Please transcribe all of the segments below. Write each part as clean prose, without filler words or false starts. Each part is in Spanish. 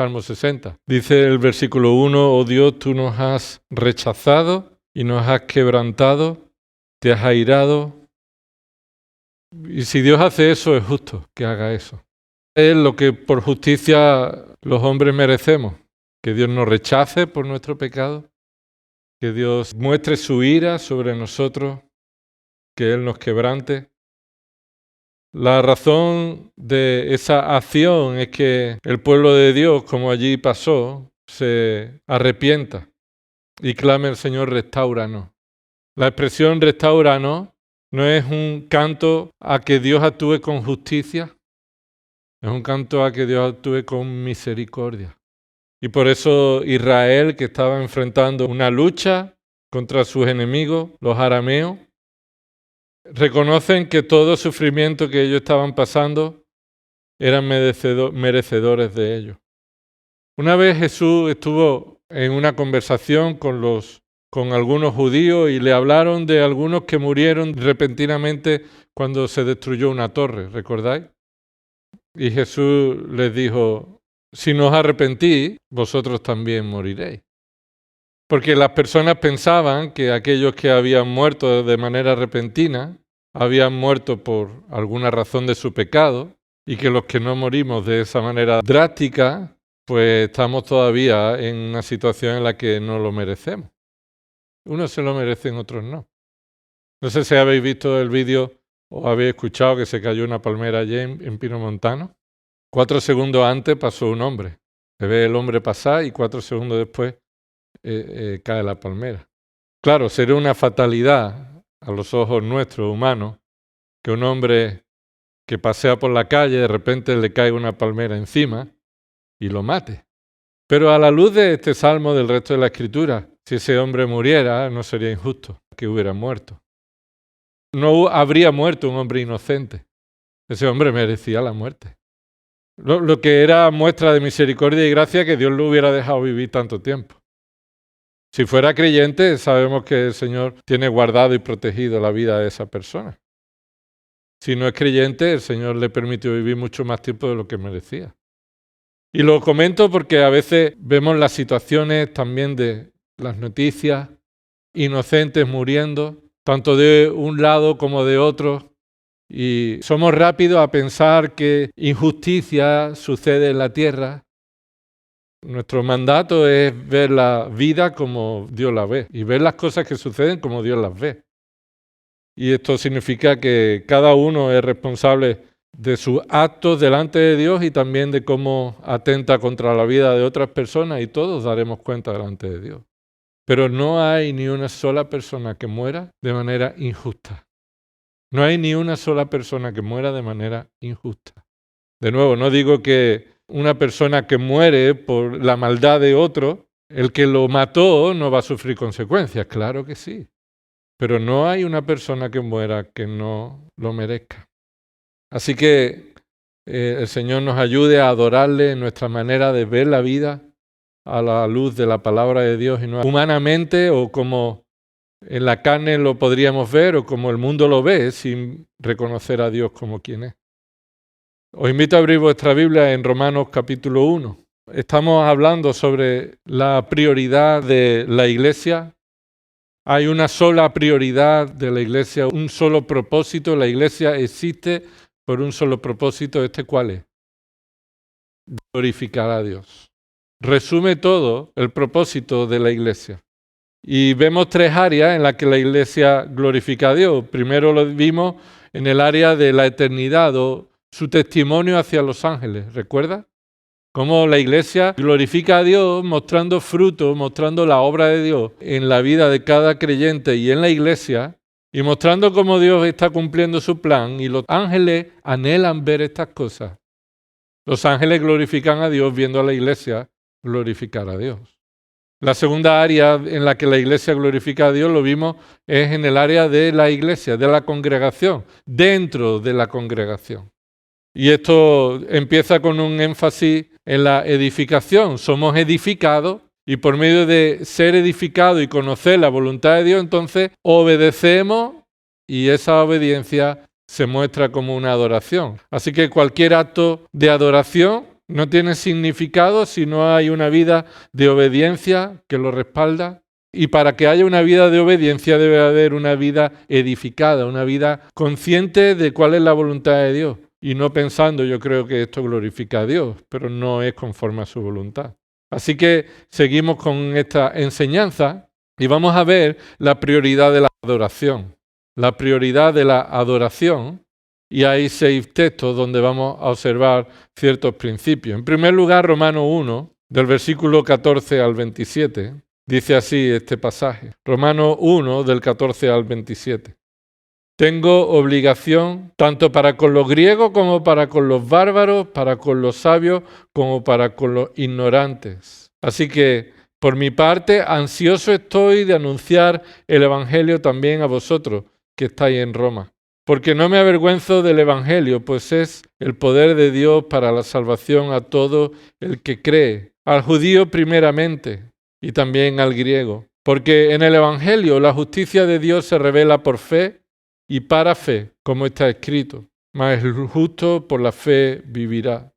Salmo 60. Dice el versículo 1, oh Dios, tú nos has rechazado y nos has quebrantado, te has airado. Y si Dios hace eso, es justo que haga eso. Es lo que por justicia los hombres merecemos, que Dios nos rechace por nuestro pecado, que Dios muestre su ira sobre nosotros, que Él nos quebrante. La razón de esa acción es que el pueblo de Dios, como allí pasó, se arrepienta y clame al Señor, restáuranos. La expresión restáuranos no es un canto a que Dios actúe con justicia, es un canto a que Dios actúe con misericordia. Y por eso Israel, que estaba enfrentando una lucha contra sus enemigos, los arameos, reconocen que todo sufrimiento que ellos estaban pasando eran merecedores de ello. Una vez Jesús estuvo en una conversación con algunos judíos y le hablaron de algunos que murieron repentinamente cuando se destruyó una torre, ¿recordáis? Y Jesús les dijo, si no os arrepentís, vosotros también moriréis. Porque las personas pensaban que aquellos que habían muerto de manera repentina habían muerto por alguna razón de su pecado y que los que no morimos de esa manera drástica, pues estamos todavía en una situación en la que no lo merecemos. Unos se lo merecen, otros no. No sé si habéis visto el vídeo o habéis escuchado que se cayó una palmera allí en Pino Montano. 4 segundos antes pasó un hombre. Se ve el hombre pasar y 4 segundos después cae la palmera. Claro, sería una fatalidad a los ojos nuestros humanos que un hombre que pasea por la calle de repente le caiga una palmera encima y lo mate. Pero a la luz de este salmo del resto de la Escritura, si ese hombre muriera, no sería injusto que hubiera muerto. No habría muerto un hombre inocente. Ese hombre merecía la muerte. Lo que era muestra de misericordia y gracia que Dios lo hubiera dejado vivir tanto tiempo. Si fuera creyente, sabemos que el Señor tiene guardado y protegido la vida de esa persona. Si no es creyente, el Señor le permitió vivir mucho más tiempo de lo que merecía. Y lo comento porque a veces vemos las situaciones también de las noticias, inocentes muriendo, tanto de un lado como de otro, y somos rápidos a pensar que injusticia sucede en la tierra. Nuestro mandato es ver la vida como Dios la ve y ver las cosas que suceden como Dios las ve. Y esto significa que cada uno es responsable de sus actos delante de Dios y también de cómo atenta contra la vida de otras personas y todos daremos cuenta delante de Dios. Pero no hay ni una sola persona que muera de manera injusta. No hay ni una sola persona que muera de manera injusta. De nuevo, no digo que una persona que muere por la maldad de otro, el que lo mató no va a sufrir consecuencias, claro que sí. Pero no hay una persona que muera que no lo merezca. Así que el Señor nos ayude a adorarle en nuestra manera de ver la vida a la luz de la palabra de Dios y no humanamente o como en la carne lo podríamos ver o como el mundo lo ve sin reconocer a Dios como quien es. Os invito a abrir vuestra Biblia en Romanos capítulo 1. Estamos hablando sobre la prioridad de la Iglesia. Hay una sola prioridad de la Iglesia, un solo propósito. La Iglesia existe por un solo propósito. ¿Este cuál es? Glorificar a Dios. Resume todo el propósito de la Iglesia. Y vemos 3 áreas en las que la Iglesia glorifica a Dios. Primero lo vimos en el área de la eternidad o su testimonio hacia los ángeles. ¿Recuerda? Cómo la Iglesia glorifica a Dios mostrando fruto, mostrando la obra de Dios en la vida de cada creyente y en la Iglesia, y mostrando cómo Dios está cumpliendo su plan, y los ángeles anhelan ver estas cosas. Los ángeles glorifican a Dios viendo a la Iglesia glorificar a Dios. La segunda área en la que la Iglesia glorifica a Dios, lo vimos, es en el área de la Iglesia, de la congregación, dentro de la congregación. Y esto empieza con un énfasis en la edificación. Somos edificados y por medio de ser edificados y conocer la voluntad de Dios, entonces obedecemos y esa obediencia se muestra como una adoración. Así que cualquier acto de adoración No tiene significado si no hay una vida de obediencia que lo respalda. Y para que haya una vida de obediencia debe haber una vida edificada, una vida consciente de cuál es la voluntad de Dios. Y no pensando, yo creo que esto glorifica a Dios, pero no es conforme a su voluntad. Así que seguimos con esta enseñanza y vamos a ver la prioridad de la adoración. La prioridad de la adoración, y hay 6 textos donde vamos a observar ciertos principios. En primer lugar, Romanos 1, del versículo 14 al 27. Dice así este pasaje, Romanos 1, del 14 al 27. Tengo obligación tanto para con los griegos como para con los bárbaros, para con los sabios como para con los ignorantes. Así que, por mi parte, ansioso estoy de anunciar el Evangelio también a vosotros que estáis en Roma. Porque no me avergüenzo del Evangelio, pues es el poder de Dios para la salvación a todo el que cree, al judío primeramente, y también al griego. Porque en el Evangelio la justicia de Dios se revela por fe y para fe, como está escrito. Mas el justo por la fe vivirá.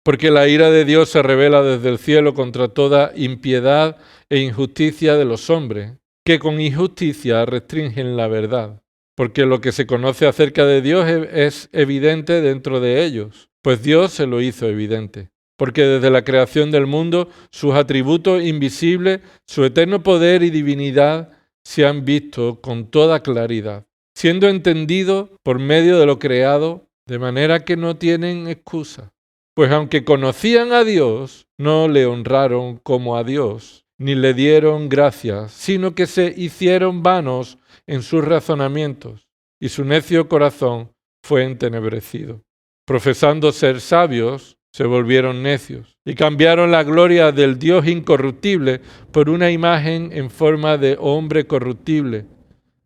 Porque la ira de Dios se revela desde el cielo contra toda impiedad e injusticia de los hombres, que con injusticia restringen la verdad. Porque lo que se conoce acerca de Dios es evidente dentro de ellos, pues Dios se lo hizo evidente. Porque desde la creación del mundo, sus atributos invisibles, su eterno poder y divinidad se han visto con toda claridad, siendo entendidos por medio de lo creado, de manera que no tienen excusa. Pues aunque conocían a Dios, no le honraron como a Dios, ni le dieron gracias, sino que se hicieron vanos en sus razonamientos, y su necio corazón fue entenebrecido. Profesando ser sabios, se volvieron necios y cambiaron la gloria del Dios incorruptible por una imagen en forma de hombre corruptible,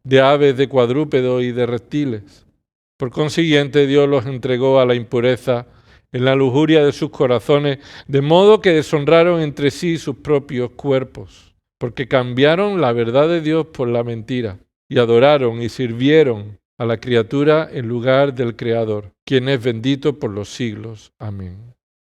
de aves, de cuadrúpedos y de reptiles. Por consiguiente, Dios los entregó a la impureza en la lujuria de sus corazones, de modo que deshonraron entre sí sus propios cuerpos, porque cambiaron la verdad de Dios por la mentira, y adoraron y sirvieron a la criatura en lugar del Creador, quien es bendito por los siglos. Amén.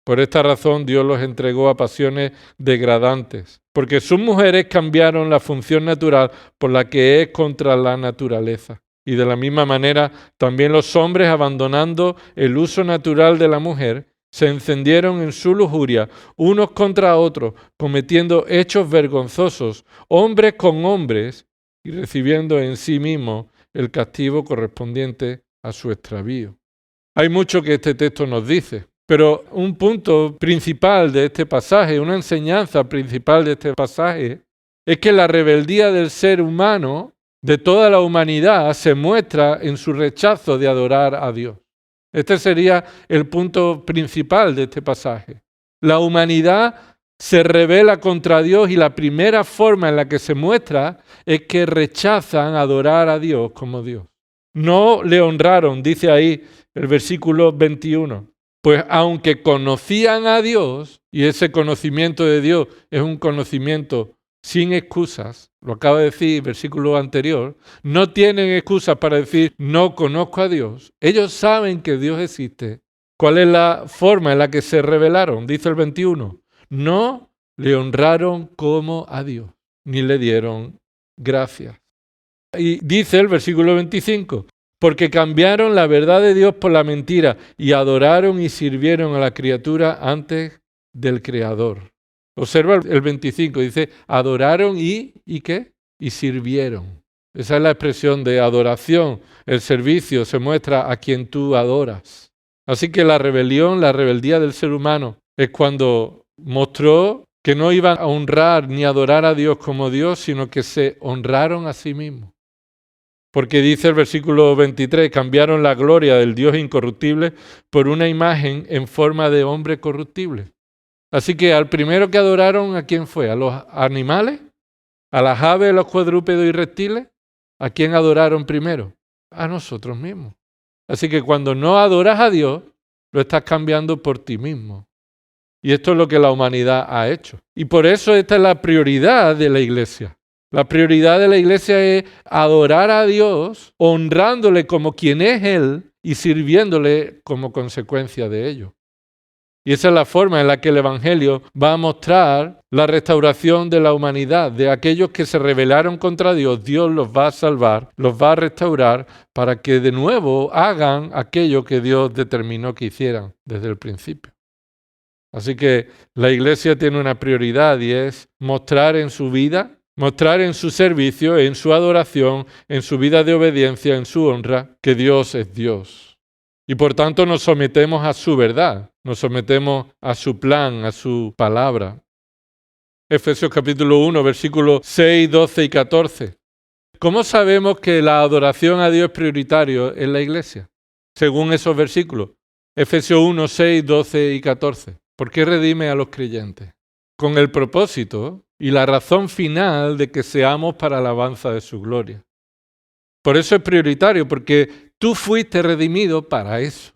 Por esta razón Dios los entregó a pasiones degradantes, porque sus mujeres cambiaron la función natural por la que es contra la naturaleza. Y de la misma manera, también los hombres, abandonando el uso natural de la mujer, se encendieron en su lujuria unos contra otros, cometiendo hechos vergonzosos, hombres con hombres, y recibiendo en sí mismos el castigo correspondiente a su extravío. Hay mucho que este texto nos dice, pero un punto principal de este pasaje, una enseñanza principal de este pasaje, es que la rebeldía del ser humano, de toda la humanidad, se muestra en su rechazo de adorar a Dios. Este sería el punto principal de este pasaje. La humanidad se rebela contra Dios y la primera forma en la que se muestra es que rechazan adorar a Dios como Dios. No le honraron, dice ahí el versículo 21. Pues aunque conocían a Dios, y ese conocimiento de Dios es un conocimiento sin excusas, lo acaba de decir el versículo anterior, no tienen excusas para decir no conozco a Dios. Ellos saben que Dios existe. ¿Cuál es la forma en la que se rebelaron? Dice el 21. No le honraron como a Dios, ni le dieron gracias. Y dice el versículo 25, porque cambiaron la verdad de Dios por la mentira y adoraron y sirvieron a la criatura antes del Creador. Observa el 25, dice, adoraron ¿y qué? Y sirvieron. Esa es la expresión de adoración. El servicio se muestra a quien tú adoras. Así que la rebelión, la rebeldía del ser humano es cuando mostró que no iban a honrar ni adorar a Dios como Dios, sino que se honraron a sí mismos. Porque dice el versículo 23, cambiaron la gloria del Dios incorruptible por una imagen en forma de hombre corruptible. Así que al primero que adoraron, ¿a quién fue? ¿A los animales? ¿A las aves, los cuadrúpedos y reptiles? ¿A quién adoraron primero? A nosotros mismos. Así que cuando no adoras a Dios, lo estás cambiando por ti mismo. Y esto es lo que la humanidad ha hecho. Y por eso esta es la prioridad de la iglesia. La prioridad de la iglesia es adorar a Dios, honrándole como quien es Él y sirviéndole como consecuencia de ello. Y esa es la forma en la que el Evangelio va a mostrar la restauración de la humanidad, de aquellos que se rebelaron contra Dios. Dios los va a salvar, los va a restaurar para que de nuevo hagan aquello que Dios determinó que hicieran desde el principio. Así que la Iglesia tiene una prioridad y es mostrar en su vida, mostrar en su servicio, en su adoración, en su vida de obediencia, en su honra, que Dios es Dios. Y por tanto nos sometemos a su verdad, nos sometemos a su plan, a su palabra. Efesios capítulo 1, versículos 6, 12 y 14. ¿Cómo sabemos que la adoración a Dios es prioritario en la Iglesia? Según esos versículos. Efesios 1, 6, 12 y 14. ¿Por qué redime a los creyentes? Con el propósito y la razón final de que seamos para alabanza de su gloria. Por eso es prioritario, porque tú fuiste redimido para eso.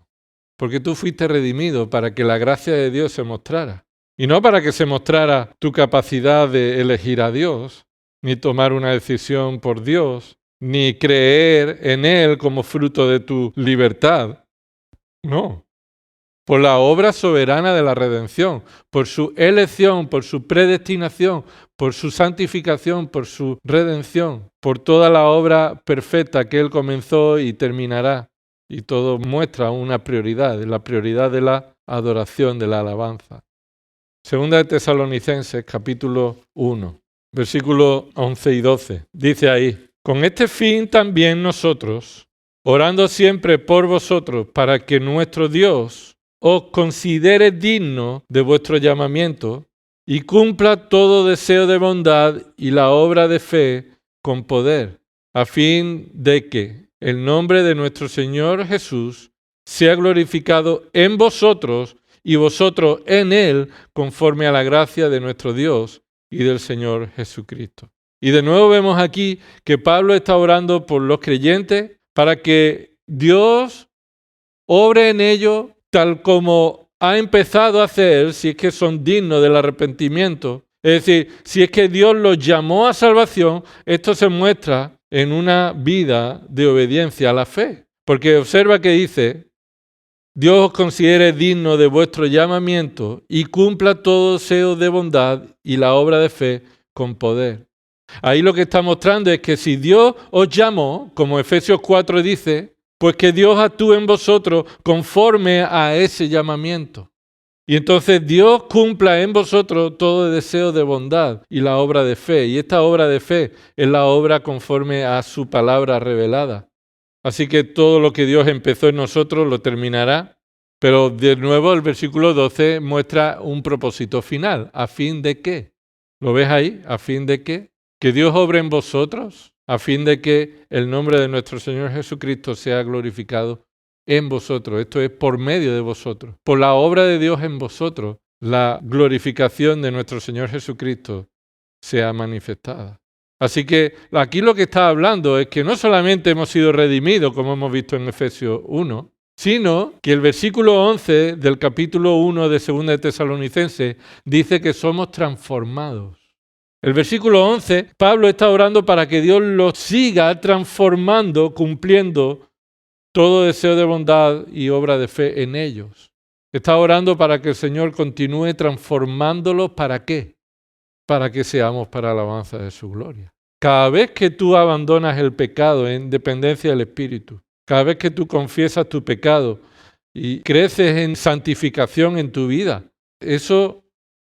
Porque tú fuiste redimido para que la gracia de Dios se mostrara. Y no para que se mostrara tu capacidad de elegir a Dios, ni tomar una decisión por Dios, ni creer en Él como fruto de tu libertad. No. Por la obra soberana de la redención, por su elección, por su predestinación, por su santificación, por su redención, por toda la obra perfecta que Él comenzó y terminará. Y todo muestra una prioridad, la prioridad de la adoración, de la alabanza. Segunda de Tesalonicenses, capítulo 1, versículos 11 y 12. Dice ahí, con este fin también nosotros, orando siempre por vosotros, para que nuestro Dios os considere digno de vuestro llamamiento y cumpla todo deseo de bondad y la obra de fe con poder, a fin de que el nombre de nuestro Señor Jesús sea glorificado en vosotros y vosotros en Él, conforme a la gracia de nuestro Dios y del Señor Jesucristo. Y de nuevo vemos aquí que Pablo está orando por los creyentes para que Dios obre en ellos tal como ha empezado a hacer, si es que son dignos del arrepentimiento. Es decir, si es que Dios los llamó a salvación, esto se muestra en una vida de obediencia a la fe. Porque observa que dice, Dios os considere digno de vuestro llamamiento y cumpla todo deseo de bondad y la obra de fe con poder. Ahí lo que está mostrando es que si Dios os llamó, como Efesios 4 dice, pues que Dios actúe en vosotros conforme a ese llamamiento. Y entonces Dios cumpla en vosotros todo deseo de bondad y la obra de fe. Y esta obra de fe es la obra conforme a su palabra revelada. Así que todo lo que Dios empezó en nosotros lo terminará. Pero de nuevo el versículo 12 muestra un propósito final. ¿A fin de qué? ¿Lo ves ahí? ¿A fin de qué? Que Dios obre en vosotros, a fin de que el nombre de nuestro Señor Jesucristo sea glorificado en vosotros. Esto es por medio de vosotros. Por la obra de Dios en vosotros, la glorificación de nuestro Señor Jesucristo sea manifestada. Así que aquí lo que está hablando es que no solamente hemos sido redimidos, como hemos visto en Efesios 1, sino que el versículo 11 del capítulo 1 de 2 de Tesalonicenses dice que somos transformados. El versículo 11, Pablo está orando para que Dios los siga transformando, cumpliendo todo deseo de bondad y obra de fe en ellos. Está orando para que el Señor continúe transformándolos. ¿Para qué? Para que seamos para alabanza de su gloria. Cada vez que tú abandonas el pecado en dependencia del Espíritu, cada vez que tú confiesas tu pecado y creces en santificación en tu vida, eso,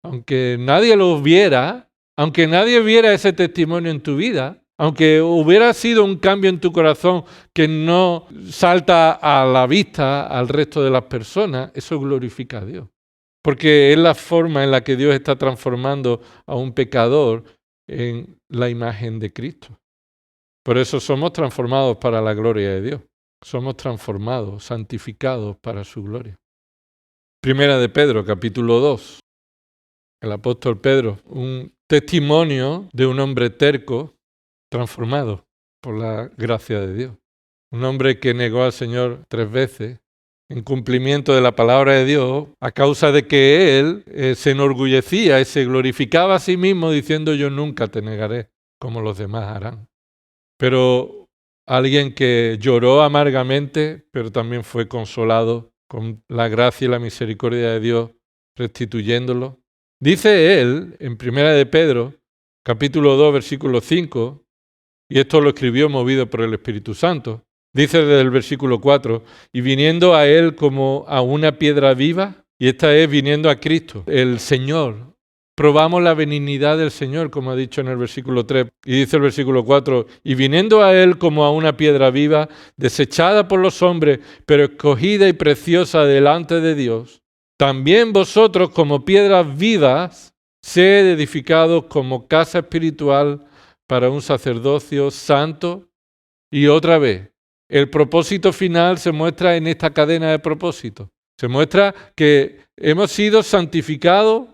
aunque nadie lo viera, aunque nadie viera ese testimonio en tu vida, aunque hubiera sido un cambio en tu corazón que no salta a la vista al resto de las personas, eso glorifica a Dios. Porque es la forma en la que Dios está transformando a un pecador en la imagen de Cristo. Por eso somos transformados para la gloria de Dios. Somos transformados, santificados para su gloria. Primera de Pedro, capítulo 2. El apóstol Pedro, un testimonio de un hombre terco, transformado por la gracia de Dios. Un hombre que negó al Señor 3 veces en cumplimiento de la palabra de Dios a causa de que él se enorgullecía y se glorificaba a sí mismo diciendo yo nunca te negaré como los demás harán. Pero alguien que lloró amargamente, pero también fue consolado con la gracia y la misericordia de Dios restituyéndolo. Dice él, en 1 de Pedro, capítulo 2, versículo 5, y esto lo escribió movido por el Espíritu Santo, dice desde el versículo 4, y viniendo a él como a una piedra viva, y esta es viniendo a Cristo, el Señor. Probamos la benignidad del Señor, como ha dicho en el versículo 3, y dice el versículo 4, y viniendo a él como a una piedra viva, desechada por los hombres, pero escogida y preciosa delante de Dios, también vosotros como piedras vivas, sed edificados como casa espiritual para un sacerdocio santo. Y otra vez, el propósito final se muestra en esta cadena de propósitos. Se muestra que hemos sido santificados,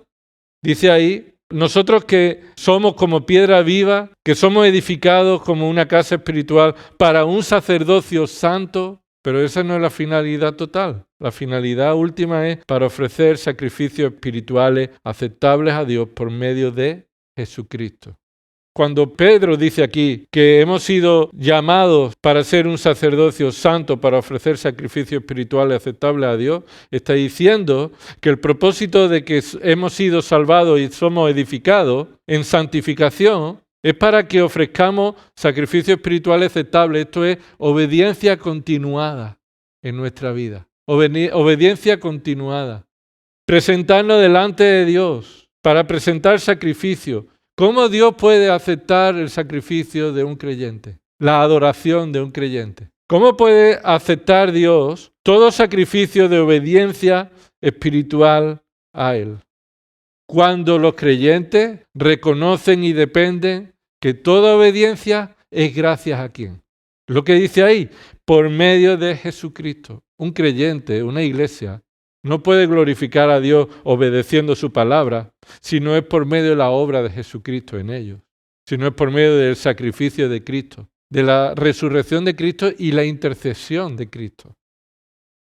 dice ahí, nosotros que somos como piedra viva, que somos edificados como una casa espiritual para un sacerdocio santo, pero esa no es la finalidad total. La finalidad última es para ofrecer sacrificios espirituales aceptables a Dios por medio de Jesucristo. Cuando Pedro dice aquí que hemos sido llamados para ser un sacerdocio santo, para ofrecer sacrificios espirituales aceptables a Dios, está diciendo que el propósito de que hemos sido salvados y somos edificados en santificación es para que ofrezcamos sacrificios espirituales aceptables. Esto es obediencia continuada en nuestra vida. Obediencia continuada. Presentarnos delante de Dios para presentar sacrificio. ¿Cómo Dios puede aceptar el sacrificio de un creyente? La adoración de un creyente. ¿Cómo puede aceptar Dios todo sacrificio de obediencia espiritual a Él? Cuando los creyentes reconocen y dependen que toda obediencia es gracias a ¿quién? Lo que dice ahí, por medio de Jesucristo. Un creyente, una iglesia, no puede glorificar a Dios obedeciendo su palabra, si no es por medio de la obra de Jesucristo en ellos, si no es por medio del sacrificio de Cristo, de la resurrección de Cristo y la intercesión de Cristo.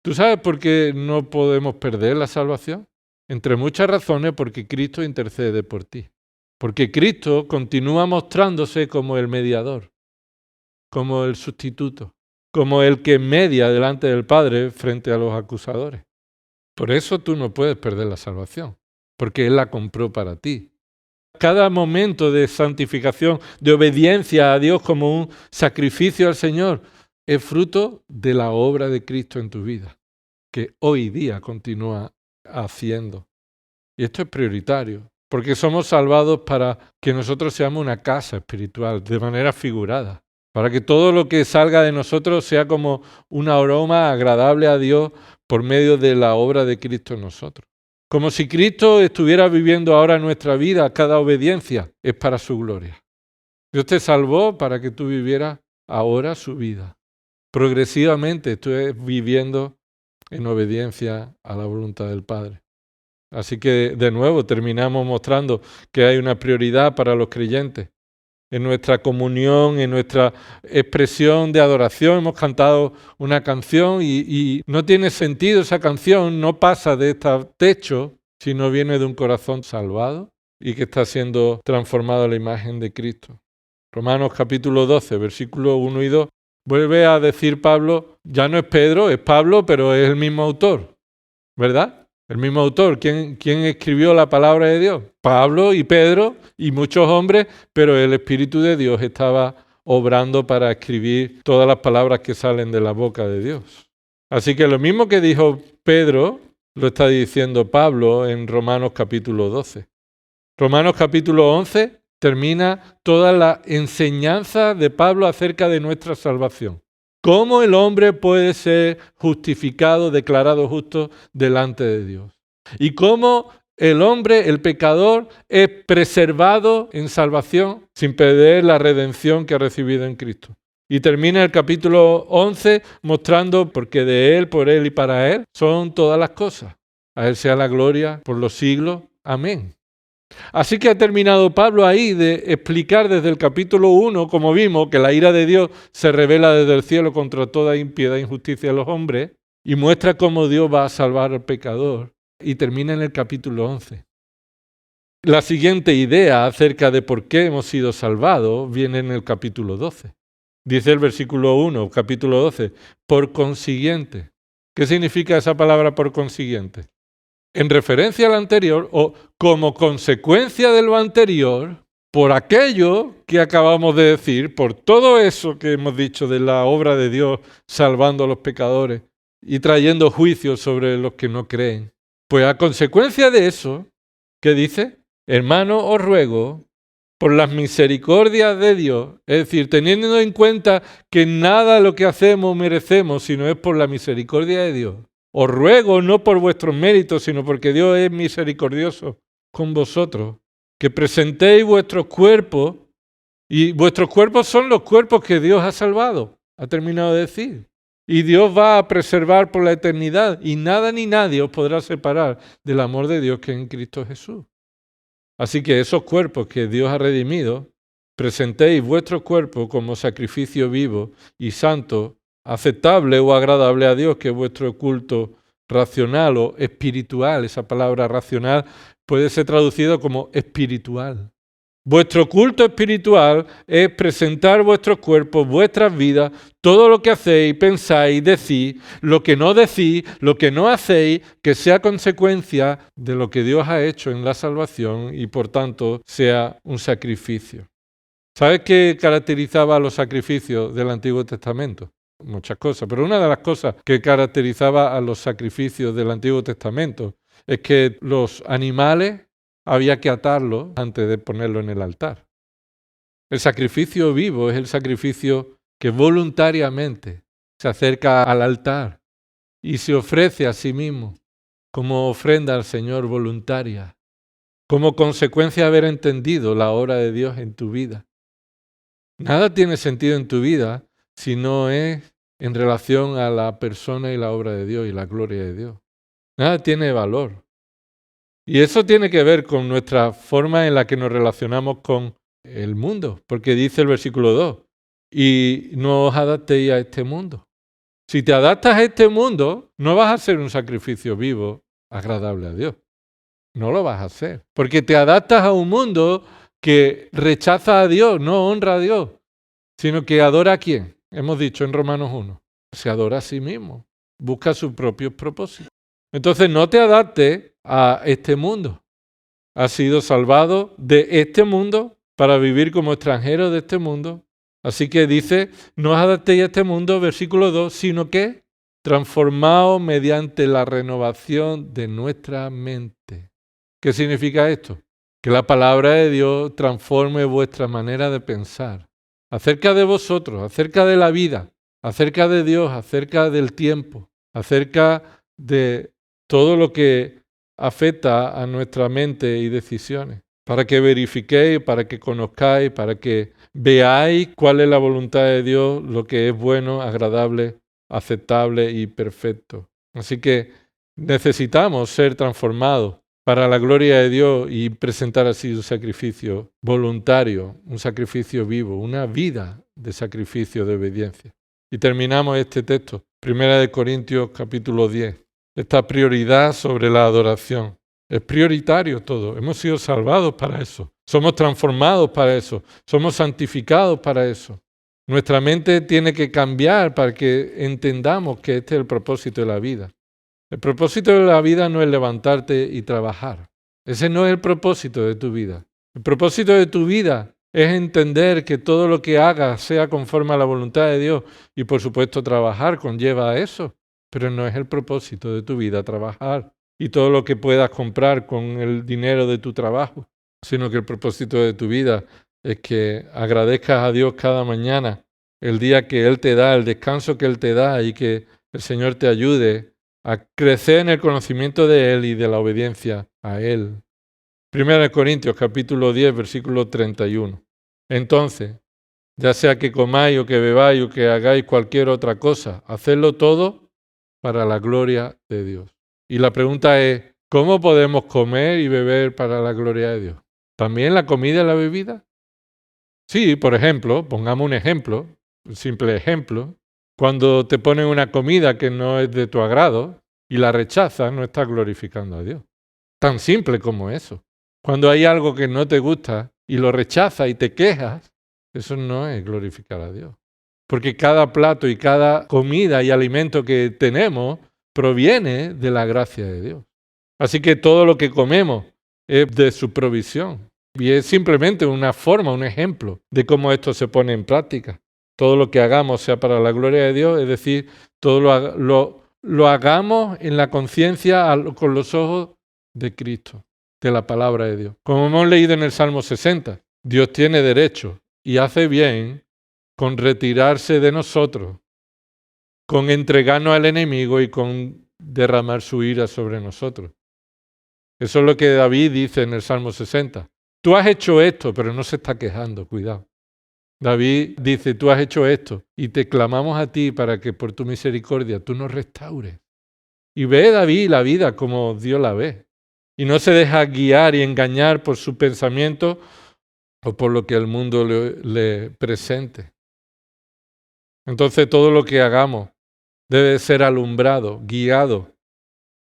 ¿Tú sabes por qué no podemos perder la salvación? Entre muchas razones, porque Cristo intercede por ti. Porque Cristo continúa mostrándose como el mediador, como el sustituto, como el que media delante del Padre frente a los acusadores. Por eso tú no puedes perder la salvación, porque Él la compró para ti. Cada momento de santificación, de obediencia a Dios como un sacrificio al Señor, es fruto de la obra de Cristo en tu vida, que hoy día continúa haciendo. Y esto es prioritario, porque somos salvados para que nosotros seamos una casa espiritual, de manera figurada, para que todo lo que salga de nosotros sea como un aroma agradable a Dios por medio de la obra de Cristo en nosotros. Como si Cristo estuviera viviendo ahora en nuestra vida, cada obediencia es para su gloria. Dios te salvó para que tú vivieras ahora su vida. Progresivamente estés viviendo en obediencia a la voluntad del Padre. Así que de nuevo terminamos mostrando que hay una prioridad para los creyentes. En nuestra comunión, en nuestra expresión de adoración, hemos cantado una canción y no tiene sentido esa canción, no pasa de este techo si no viene de un corazón salvado y que está siendo transformado a la imagen de Cristo. Romanos capítulo 12, versículos 1 y 2, vuelve a decir Pablo, ya no es Pedro, es Pablo, pero es el mismo autor, ¿verdad? El mismo autor. ¿Quién escribió la palabra de Dios? Pablo y Pedro y muchos hombres, pero el Espíritu de Dios estaba obrando para escribir todas las palabras que salen de la boca de Dios. Así que lo mismo que dijo Pedro, lo está diciendo Pablo en Romanos capítulo 12. Romanos capítulo 11 termina toda la enseñanza de Pablo acerca de nuestra salvación. ¿Cómo el hombre puede ser justificado, declarado justo delante de Dios? Y cómo el hombre, el pecador, es preservado en salvación sin perder la redención que ha recibido en Cristo. Y termina el capítulo 11 mostrando porque de Él, por Él y para Él son todas las cosas. A Él sea la gloria por los siglos. Amén. Así que ha terminado Pablo ahí de explicar desde el capítulo 1, como vimos, que la ira de Dios se revela desde el cielo contra toda impiedad e injusticia de los hombres y muestra cómo Dios va a salvar al pecador. Y termina en el capítulo 11. La siguiente idea acerca de por qué hemos sido salvados viene en el capítulo 12. Dice el versículo 1, capítulo 12, por consiguiente. ¿Qué significa esa palabra por consiguiente? en referencia al anterior o como consecuencia de lo anterior, por aquello que acabamos de decir, por todo eso que hemos dicho de la obra de Dios salvando a los pecadores y trayendo juicio sobre los que no creen. Pues a consecuencia de eso, ¿qué dice? Hermano, os ruego por las misericordias de Dios, es decir, teniendo en cuenta que nada de lo que hacemos merecemos, sino es por la misericordia de Dios. Os ruego no por vuestros méritos, sino porque Dios es misericordioso con vosotros, que presentéis vuestros cuerpos, y vuestros cuerpos son los cuerpos que Dios ha salvado, ha terminado de decir. Y Dios va a preservar por la eternidad, y nada ni nadie os podrá separar del amor de Dios que es en Cristo Jesús. Así que esos cuerpos que Dios ha redimido, presentéis vuestros cuerpos como sacrificio vivo y santo, aceptable o agradable a Dios, que es vuestro culto racional o espiritual. Esa palabra racional puede ser traducido como espiritual. Vuestro culto espiritual es presentar vuestros cuerpos, vuestras vidas, todo lo que hacéis, pensáis, decís, lo que no decís, lo que no hacéis, que sea consecuencia de lo que Dios ha hecho en la salvación y por tanto sea un sacrificio. ¿Sabes qué caracterizaba a los sacrificios del Antiguo Testamento? Muchas cosas, pero una de las cosas que caracterizaba a los sacrificios del Antiguo Testamento es que los animales había que atarlo antes de ponerlo en el altar. El sacrificio vivo es el sacrificio que voluntariamente se acerca al altar y se ofrece a sí mismo como ofrenda al Señor voluntaria, como consecuencia de haber entendido la obra de Dios en tu vida. Nada tiene sentido en tu vida si no es en relación a la persona y la obra de Dios y la gloria de Dios. Nada tiene valor. Y eso tiene que ver con nuestra forma en la que nos relacionamos con el mundo, porque dice el versículo 2, y no os adaptéis a este mundo. Si te adaptas a este mundo, no vas a hacer un sacrificio vivo agradable a Dios. No lo vas a hacer, porque te adaptas a un mundo que rechaza a Dios, no honra a Dios, sino que adora a ¿quién? Hemos dicho en Romanos 1, se adora a sí mismo, busca sus propios propósitos. Entonces no te adaptes a este mundo. Has sido salvado de este mundo para vivir como extranjero de este mundo. Así que dice, no os adaptéis a este mundo, versículo 2, sino que transformaos mediante la renovación de nuestra mente. ¿Qué significa esto? Que la palabra de Dios transforme vuestra manera de pensar acerca de vosotros, acerca de la vida, acerca de Dios, acerca del tiempo, acerca de todo lo que afecta a nuestra mente y decisiones, para que verifiquéis, para que conozcáis, para que veáis cuál es la voluntad de Dios, lo que es bueno, agradable, aceptable y perfecto. Así que necesitamos ser transformados para la gloria de Dios y presentar así un sacrificio voluntario, un sacrificio vivo, una vida de sacrificio de obediencia. Y terminamos este texto, 1 Corintios capítulo 10. Esta prioridad sobre la adoración. Es prioritario todo. Hemos sido salvados para eso. Somos transformados para eso. Somos santificados para eso. Nuestra mente tiene que cambiar para que entendamos que este es el propósito de la vida. El propósito de la vida no es levantarte y trabajar. Ese no es el propósito de tu vida. El propósito de tu vida es entender que todo lo que hagas sea conforme a la voluntad de Dios y por supuesto trabajar conlleva a eso. Pero no es el propósito de tu vida trabajar y todo lo que puedas comprar con el dinero de tu trabajo, sino que el propósito de tu vida es que agradezcas a Dios cada mañana el día que Él te da, el descanso que Él te da y que el Señor te ayude a crecer en el conocimiento de Él y de la obediencia a Él. 1 Corintios capítulo 10, versículo 31. Entonces, ya sea que comáis o que bebáis o que hagáis cualquier otra cosa, hacedlo todo para la gloria de Dios. Y la pregunta es, ¿cómo podemos comer y beber para la gloria de Dios? ¿También la comida y la bebida? Sí, por ejemplo, pongamos un ejemplo, un simple ejemplo. Cuando te ponen una comida que no es de tu agrado y la rechazas, no estás glorificando a Dios. Tan simple como eso. Cuando hay algo que no te gusta y lo rechazas y te quejas, eso no es glorificar a Dios. Porque cada plato y cada comida y alimento que tenemos proviene de la gracia de Dios. Así que todo lo que comemos es de su provisión. Y es simplemente una forma, un ejemplo de cómo esto se pone en práctica. Todo lo que hagamos sea para la gloria de Dios, es decir, todo lo hagamos en la conciencia con los ojos de Cristo, de la palabra de Dios. Como hemos leído en el Salmo 60, Dios tiene derecho y hace bien con retirarse de nosotros, con entregarnos al enemigo y con derramar su ira sobre nosotros. Eso es lo que David dice en el Salmo 60. Tú has hecho esto, pero no se está quejando, cuidado. David dice, tú has hecho esto y te clamamos a ti para que por tu misericordia tú nos restaures. Y ve David la vida como Dios la ve. Y no se deja guiar y engañar por su pensamiento o por lo que el mundo le presente. Entonces todo lo que hagamos debe ser alumbrado, guiado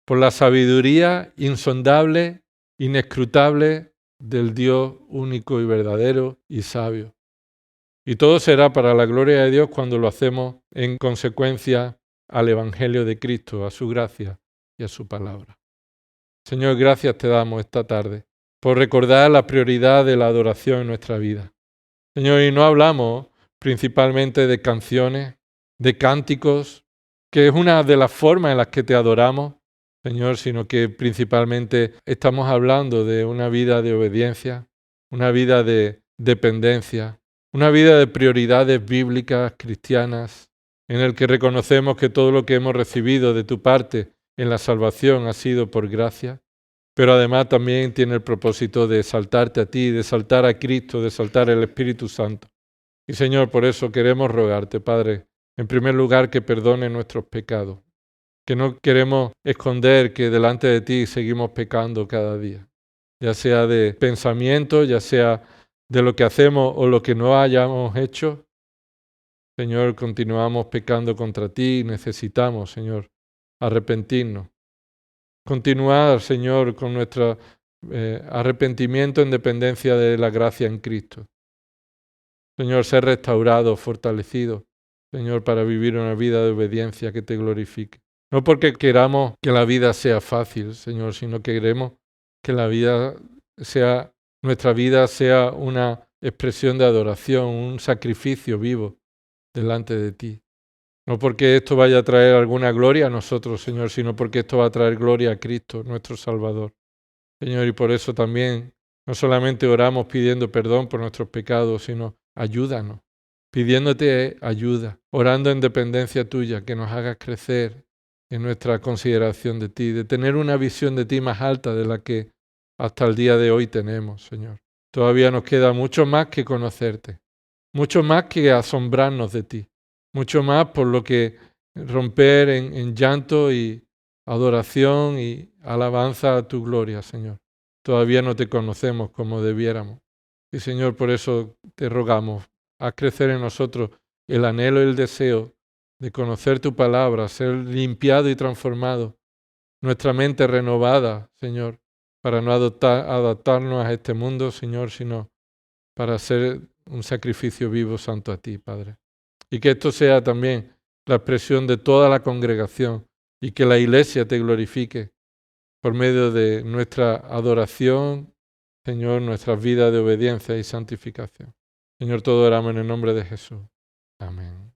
por la sabiduría insondable, inescrutable del Dios único y verdadero y sabio. Y todo será para la gloria de Dios cuando lo hacemos en consecuencia al Evangelio de Cristo, a su gracia y a su palabra. Señor, gracias te damos esta tarde por recordar la prioridad de la adoración en nuestra vida. Señor, y no hablamos principalmente de canciones, de cánticos, que es una de las formas en las que te adoramos, Señor, sino que principalmente estamos hablando de una vida de obediencia, una vida de dependencia, una vida de prioridades bíblicas, cristianas, en el que reconocemos que todo lo que hemos recibido de tu parte en la salvación ha sido por gracia, pero además también tiene el propósito de exaltarte a ti, de exaltar a Cristo, de exaltar al Espíritu Santo. Y Señor, por eso queremos rogarte, Padre, en primer lugar que perdone nuestros pecados, que no queremos esconder que delante de ti seguimos pecando cada día, ya sea de pensamiento, ya sea de lo que hacemos o lo que no hayamos hecho. Señor, continuamos pecando contra ti y necesitamos, Señor, arrepentirnos. Continuar, Señor, con nuestro arrepentimiento en dependencia de la gracia en Cristo. Señor, ser restaurado, fortalecido, Señor, para vivir una vida de obediencia que te glorifique. No porque queramos que la vida sea fácil, Señor, sino que queremos que nuestra vida sea una expresión de adoración, un sacrificio vivo delante de ti. No porque esto vaya a traer alguna gloria a nosotros, Señor, sino porque esto va a traer gloria a Cristo, nuestro Salvador. Señor, y por eso también no solamente oramos pidiendo perdón por nuestros pecados, sino ayúdanos, pidiéndote ayuda, orando en dependencia tuya, que nos hagas crecer en nuestra consideración de ti, de tener una visión de ti más alta de la que hasta el día de hoy tenemos, Señor. Todavía nos queda mucho más que conocerte, mucho más que asombrarnos de ti, mucho más por lo que romper en llanto y adoración y alabanza a tu gloria, Señor. Todavía no te conocemos como debiéramos. Y Señor, por eso te rogamos, haz crecer en nosotros el anhelo y el deseo de conocer tu palabra, ser limpiado y transformado, nuestra mente renovada, Señor, para no adaptarnos a este mundo, Señor, sino para hacer un sacrificio vivo santo a ti, Padre. Y que esto sea también la expresión de toda la congregación y que la iglesia te glorifique por medio de nuestra adoración, Señor, nuestras vidas de obediencia y santificación. Señor, todo oramos en el nombre de Jesús. Amén.